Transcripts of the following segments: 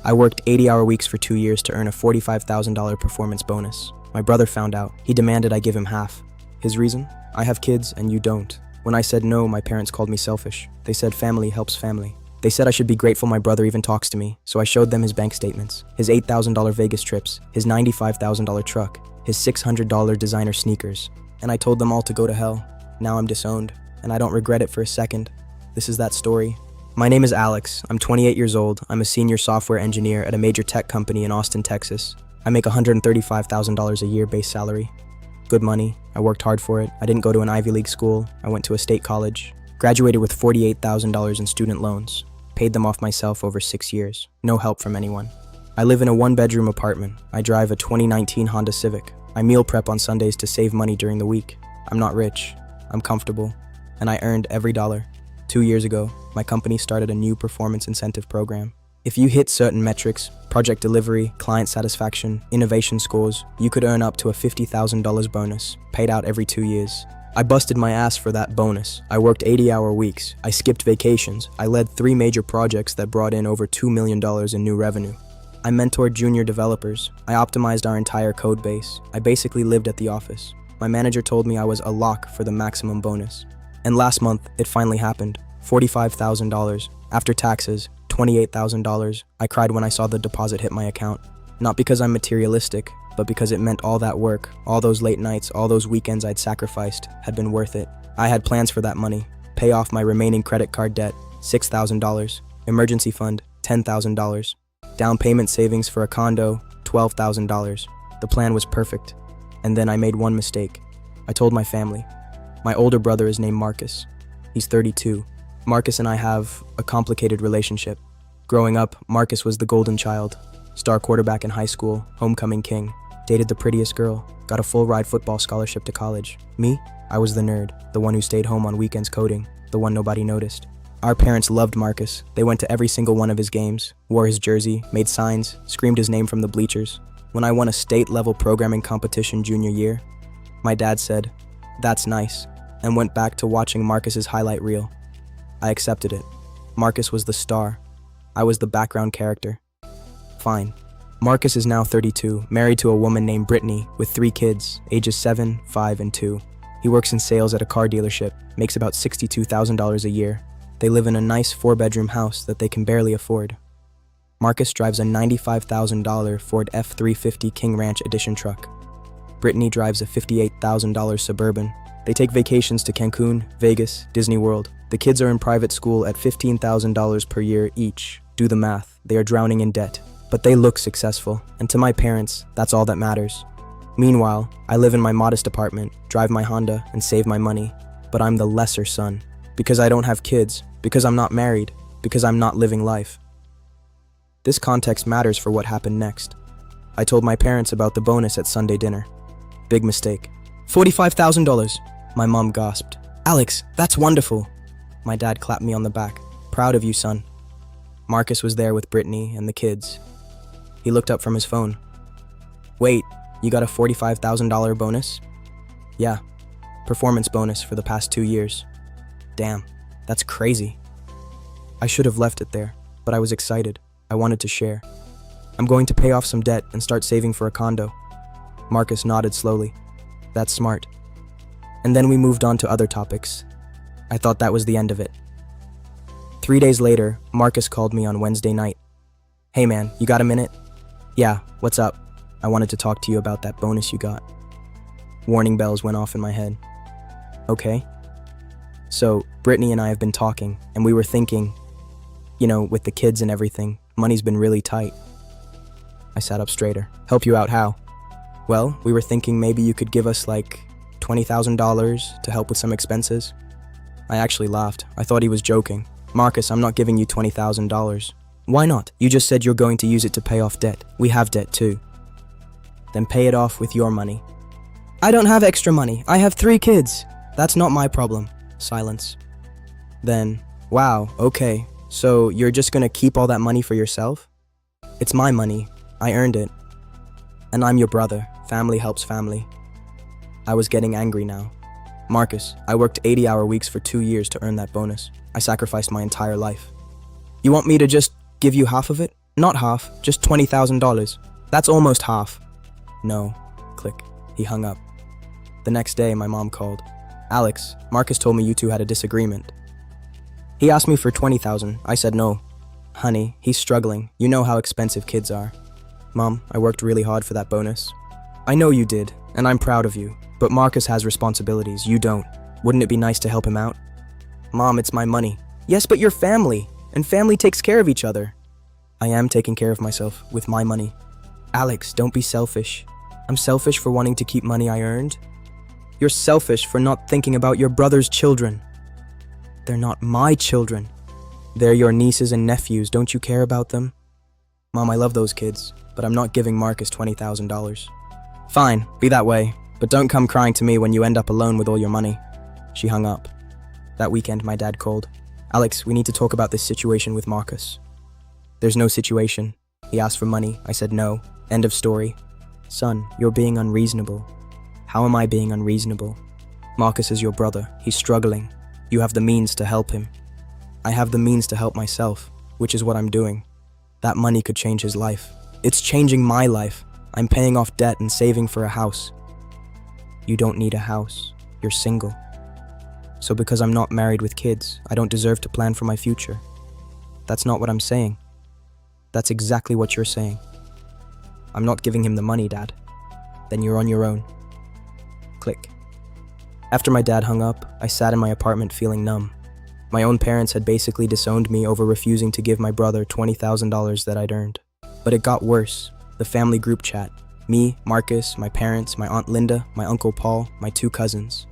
I worked 80-hour weeks for 2 years to earn a $45,000 performance bonus. My brother found out. He demanded I give him half. His reason? I have kids and you don't. When I said no, my parents called me selfish. They said family helps family. They said I should be grateful my brother even talks to me, so I showed them his bank statements, his $8,000 Vegas trips, his $95,000 truck, his $600 designer sneakers, and I told them all to go to hell. Now I'm disowned, and I don't regret it for a second. This is that story. My name is Alex. I'm 28 years old. I'm a senior software engineer at a major tech company in Austin, Texas. I make $135,000 a year base salary. Good money. I worked hard for it. I didn't go to an Ivy League school. I went to a state college. Graduated with $48,000 in student loans. Paid them off myself over 6 years. No help from anyone. I live in a one-bedroom apartment. I drive a 2019 Honda Civic. I meal prep on Sundays to save money during the week. I'm not rich. I'm comfortable. And I earned every dollar. 2 years ago, my company started a new performance incentive program. If you hit certain metrics, project delivery, client satisfaction, innovation scores, you could earn up to a $50,000 bonus, paid out every 2 years. I busted my ass for that bonus. I worked 80-hour weeks. I skipped vacations. I led 3 major projects that brought in over $2 million in new revenue. I mentored junior developers. I optimized our entire code base. I basically lived at the office. My manager told me I was a lock for the maximum bonus. And last month, it finally happened. $45,000. After taxes, $28,000. I cried when I saw the deposit hit my account. Not because I'm materialistic, but because it meant all that work, all those late nights, all those weekends I'd sacrificed had been worth it. I had plans for that money. Pay off my remaining credit card debt, $6,000. Emergency fund, $10,000. Down payment savings for a condo, $12,000. The plan was perfect. And then I made one mistake. I told my family. My older brother is named Marcus. He's 32. Marcus and I have a complicated relationship. Growing up, Marcus was the golden child. Star quarterback in high school, homecoming king. Dated the prettiest girl. Got a full-ride football scholarship to college. Me? I was the nerd. The one who stayed home on weekends coding. The one nobody noticed. Our parents loved Marcus. They went to every single one of his games, wore his jersey, made signs, screamed his name from the bleachers. When I won a state-level programming competition junior year, my dad said, "That's nice," and went back to watching Marcus's highlight reel. I accepted it. Marcus was the star. I was the background character. Fine. Marcus is now 32, married to a woman named Brittany, with 3 kids, ages 7, 5, and 2. He works in sales at a car dealership, makes about $62,000 a year. They live in a nice 4-bedroom house that they can barely afford. Marcus drives a $95,000 Ford F-350 King Ranch Edition truck. Brittany drives a $58,000 Suburban. They take vacations to Cancun, Vegas, Disney World. The kids are in private school at $15,000 per year each. Do the math, they are drowning in debt. But they look successful, and to my parents, that's all that matters. Meanwhile, I live in my modest apartment, drive my Honda, and save my money. But I'm the lesser son. Because I don't have kids, because I'm not married, because I'm not living life. This context matters for what happened next. I told my parents about the bonus at Sunday dinner. Big mistake. $45,000. My mom gasped. "Alex, that's wonderful." My dad clapped me on the back. "Proud of you, son." Marcus was there with Brittany and the kids. He looked up from his phone. "Wait, you got a $45,000 bonus?" "Yeah, performance bonus for the past 2 years." "Damn, that's crazy." I should have left it there, but I was excited. I wanted to share. "I'm going to pay off some debt and start saving for a condo." Marcus nodded slowly. "That's smart." And then we moved on to other topics. I thought that was the end of it. 3 days later, Marcus called me on Wednesday night. "Hey man, you got a minute?" "Yeah, what's up?" "I wanted to talk to you about that bonus you got." Warning bells went off in my head. "Okay." "So, Brittany and I have been talking, and we were thinking, with the kids and everything, money's been really tight." I sat up straighter. "Help you out how?" "Well, we were thinking maybe you could give us like $20,000 to help with some expenses." I actually laughed. I thought he was joking. "Marcus, I'm not giving you $20,000. "Why not? You just said you're going to use it to pay off debt. We have debt too." "Then pay it off with your money." "I don't have extra money. I have 3 kids." "That's not my problem." Silence. Then, "Wow, okay. So you're just gonna keep all that money for yourself?" "It's my money. I earned it. And I'm your brother. Family helps family." I was getting angry now. "Marcus, I worked 80-hour weeks for 2 years to earn that bonus. I sacrificed my entire life. You want me to just give you half of it?" Not half, just $20,000. That's almost half. No. Click. He hung up. The next day, my mom called. Alex, Marcus told me you two had a disagreement. He asked me for $20,000. I said no. Honey, he's struggling. You know how expensive kids are. Mom, I worked really hard for that bonus. I know you did, and I'm proud of you. But Marcus has responsibilities. You don't. Wouldn't it be nice to help him out? Mom, it's my money. Yes, but you're family, and family takes care of each other. I am taking care of myself with my money. Alex, don't be selfish. I'm selfish for wanting to keep money I earned. You're selfish for not thinking about your brother's children. They're not my children. They're your nieces and nephews. Don't you care about them? Mom, I love those kids, but I'm not giving Marcus $20,000. Fine, be that way, but don't come crying to me when you end up alone with all your money. She hung up. That weekend, my dad called. Alex, we need to talk about this situation with Marcus. There's no situation. He asked for money. I said no. End of story. Son, you're being unreasonable. How am I being unreasonable? Marcus is your brother. He's struggling. You have the means to help him. I have the means to help myself, which is what I'm doing. That money could change his life. It's changing my life. I'm paying off debt and saving for a house. You don't need a house. You're single. So because I'm not married with kids, I don't deserve to plan for my future. That's not what I'm saying. That's exactly what you're saying. I'm not giving him the money, Dad. Then you're on your own. Click. After my dad hung up, I sat in my apartment feeling numb. My own parents had basically disowned me over refusing to give my brother $20,000 that I'd earned. But it got worse. The family group chat. Me, Marcus, my parents, my Aunt Linda, my Uncle Paul, my two cousins.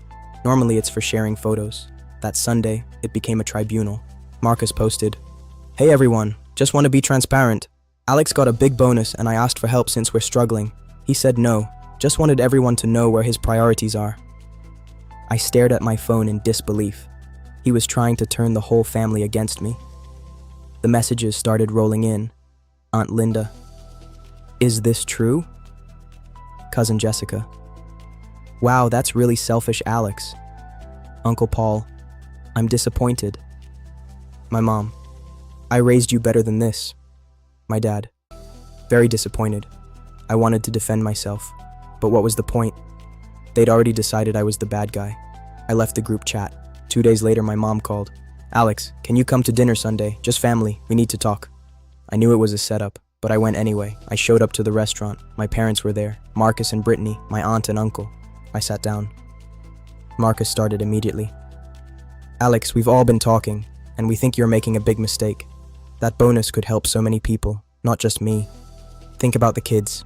Normally it's for sharing photos. That Sunday, it became a tribunal. Marcus posted, "Hey everyone, just want to be transparent. Alex got a big bonus and I asked for help since we're struggling. He said no, just wanted everyone to know where his priorities are." I stared at my phone in disbelief. He was trying to turn the whole family against me. The messages started rolling in. Aunt Linda. "Is this true?" Cousin Jessica. "Wow, that's really selfish, Alex." Uncle Paul. "I'm disappointed." My mom. "I raised you better than this." My dad. Very disappointed. I wanted to defend myself, but what was the point? They'd already decided I was the bad guy. I left the group chat. 2 days later, my mom called. "Alex, can you come to dinner Sunday? Just family, we need to talk." I knew it was a setup, but I went anyway. I showed up to the restaurant. My parents were there, Marcus and Brittany, my aunt and uncle. I sat down. Marcus started immediately. "Alex, we've all been talking, and we think you're making a big mistake. That bonus could help so many people, not just me. Think about the kids."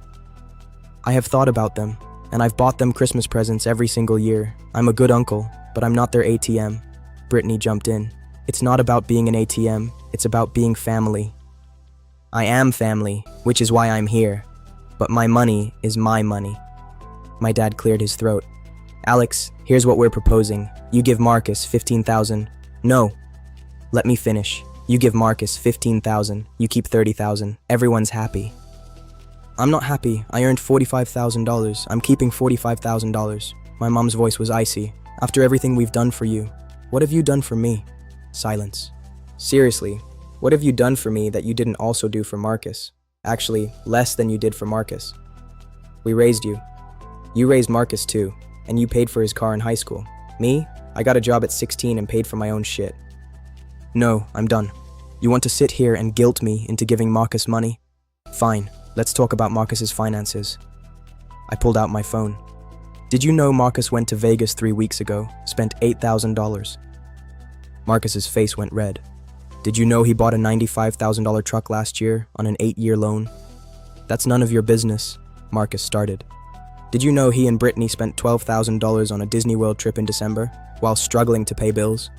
"I have thought about them, and I've bought them Christmas presents every single year. I'm a good uncle, but I'm not their ATM. Brittany jumped in. "It's not about being an ATM, it's about being family." "I am family, which is why I'm here. But my money is my money." My dad cleared his throat. "Alex, here's what we're proposing. You give Marcus $15,000. No. Let me finish. You give Marcus $15,000. You keep $30,000. Everyone's happy." "I'm not happy. I earned $45,000. I'm keeping $45,000. My mom's voice was icy. "After everything we've done for you, what have you done for me?" Silence. "Seriously, what have you done for me that you didn't also do for Marcus? Actually, less than you did for Marcus. We raised you. You raised Marcus too, and you paid for his car in high school. Me? I got a job at 16 and paid for my own shit. No, I'm done. You want to sit here and guilt me into giving Marcus money? Fine, let's talk about Marcus's finances." I pulled out my phone. "Did you know Marcus went to Vegas 3 weeks ago, spent $8,000? Marcus's face went red. "Did you know he bought a $95,000 truck last year on an 8-year loan? That's none of your business," Marcus started. "Did you know he and Brittany spent $12,000 on a Disney World trip in December, while struggling to pay bills?"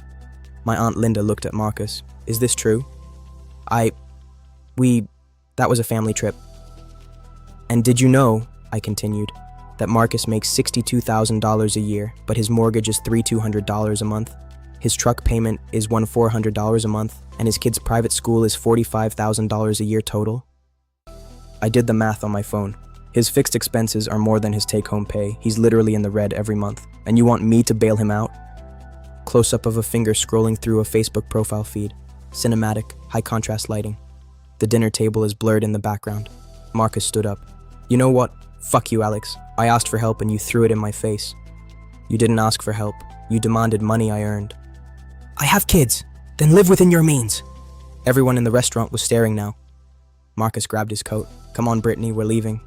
My Aunt Linda looked at Marcus. "Is this true?" That was a family trip." "And did you know," I continued, "that Marcus makes $62,000 a year, but his mortgage is $3,200 a month? His truck payment is $1,400 a month, and his kid's private school is $45,000 a year total?" I did the math on my phone. His fixed expenses are more than his take-home pay. He's literally in the red every month. And you want me to bail him out? Close-up of a finger scrolling through a Facebook profile feed. Cinematic, high-contrast lighting. The dinner table is blurred in the background. Marcus stood up. You know what? Fuck you, Alex. I asked for help and you threw it in my face. You didn't ask for help. You demanded money I earned. I have kids. Then live within your means. Everyone in the restaurant was staring now. Marcus grabbed his coat. Come on, Brittany, we're leaving.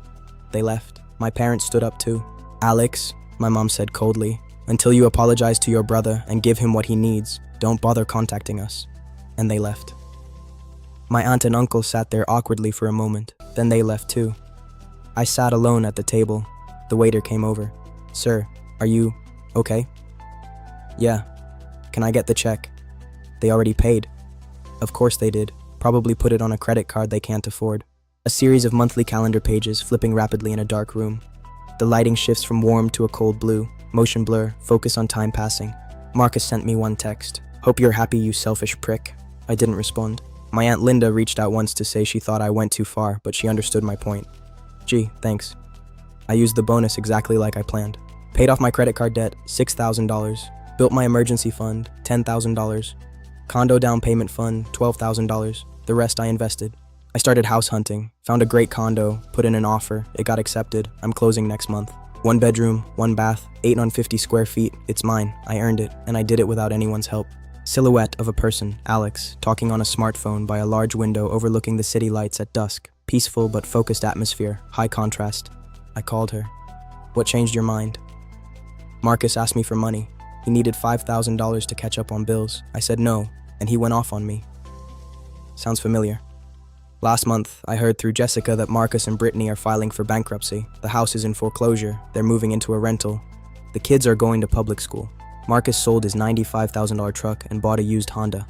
They left. My parents stood up too. Alex, my mom said coldly, until you apologize to your brother and give him what he needs, don't bother contacting us. And they left. My aunt and uncle sat there awkwardly for a moment. Then they left too. I sat alone at the table. The waiter came over. Sir, are you okay? Yeah. Can I get the check? They already paid. Of course they did. Probably put it on a credit card they can't afford. A series of monthly calendar pages flipping rapidly in a dark room. The lighting shifts from warm to a cold blue. Motion blur, focus on time passing. Marcus sent me one text. Hope you're happy, you selfish prick. I didn't respond. My Aunt Linda reached out once to say she thought I went too far, but she understood my point. Gee, thanks. I used the bonus exactly like I planned. Paid off my credit card debt, $6,000. Built my emergency fund, $10,000. Condo down payment fund, $12,000. The rest I invested. I started house hunting, found a great condo, put in an offer, it got accepted. I'm closing next month. 1 bedroom, 1 bath, 850 square feet. It's mine. I earned it, and I did it without anyone's help. Silhouette of a person, Alex, talking on a smartphone by a large window overlooking the city lights at dusk. Peaceful but focused atmosphere, high contrast. I called her. What changed your mind? Marcus asked me for money. He needed $5,000 to catch up on bills. I said no, and he went off on me. Sounds familiar. Last month, I heard through Jessica that Marcus and Brittany are filing for bankruptcy. The house is in foreclosure. They're moving into a rental. The kids are going to public school. Marcus sold his $95,000 truck and bought a used Honda.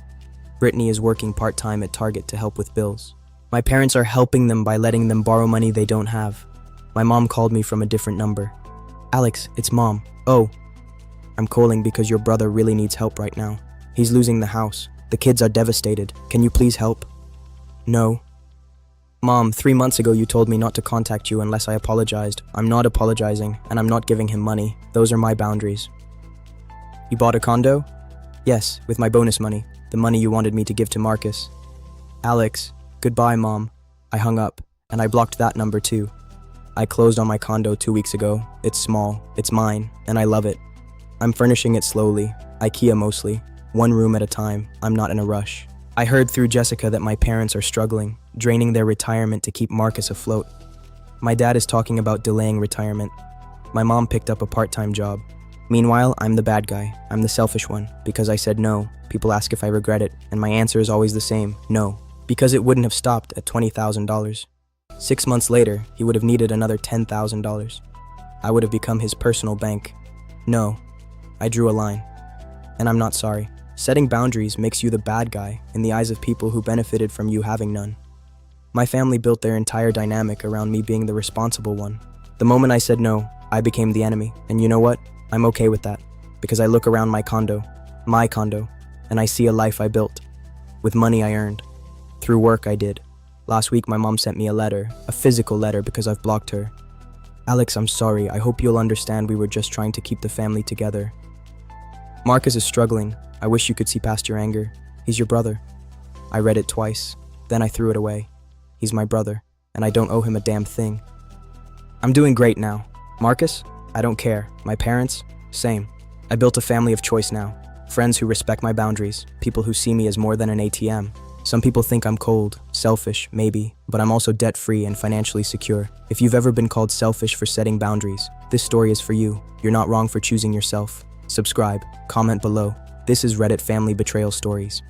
Brittany is working part-time at Target to help with bills. My parents are helping them by letting them borrow money they don't have. My mom called me from a different number. Alex, it's Mom. Oh, I'm calling because your brother really needs help right now. He's losing the house. The kids are devastated. Can you please help? No. Mom, 3 months ago you told me not to contact you unless I apologized. I'm not apologizing, and I'm not giving him money. Those are my boundaries. You bought a condo? Yes, with my bonus money. The money you wanted me to give to Marcus. Alex, goodbye, Mom. I hung up, and I blocked that number too. I closed on my condo 2 weeks ago. It's small, it's mine, and I love it. I'm furnishing it slowly, IKEA mostly, 1 room at a time. I'm not in a rush. I heard through Jessica that my parents are struggling, draining their retirement to keep Marcus afloat. My dad is talking about delaying retirement. My mom picked up a part-time job. Meanwhile, I'm the bad guy. I'm the selfish one. Because I said no, people ask if I regret it, and my answer is always the same, no. Because it wouldn't have stopped at $20,000. 6 months later, he would have needed another $10,000. I would have become his personal bank. No, I drew a line. And I'm not sorry. Setting boundaries makes you the bad guy in the eyes of people who benefited from you having none. My family built their entire dynamic around me being the responsible one. The moment I said no, I became the enemy. And you know what? I'm okay with that. Because I look around my condo, and I see a life I built. With money I earned. Through work I did. Last week my mom sent me a letter, a physical letter because I've blocked her. Alex, I'm sorry. I hope you'll understand we were just trying to keep the family together. Marcus is struggling. I wish you could see past your anger. He's your brother. I read it twice. Then I threw it away. He's my brother, and I don't owe him a damn thing. I'm doing great now. Marcus? I don't care. My parents? Same. I built a family of choice now. Friends who respect my boundaries. People who see me as more than an ATM. Some people think I'm cold, selfish, maybe, but I'm also debt-free and financially secure. If you've ever been called selfish for setting boundaries, this story is for you. You're not wrong for choosing yourself. Subscribe, comment below. This is Reddit Family Betrayal Stories.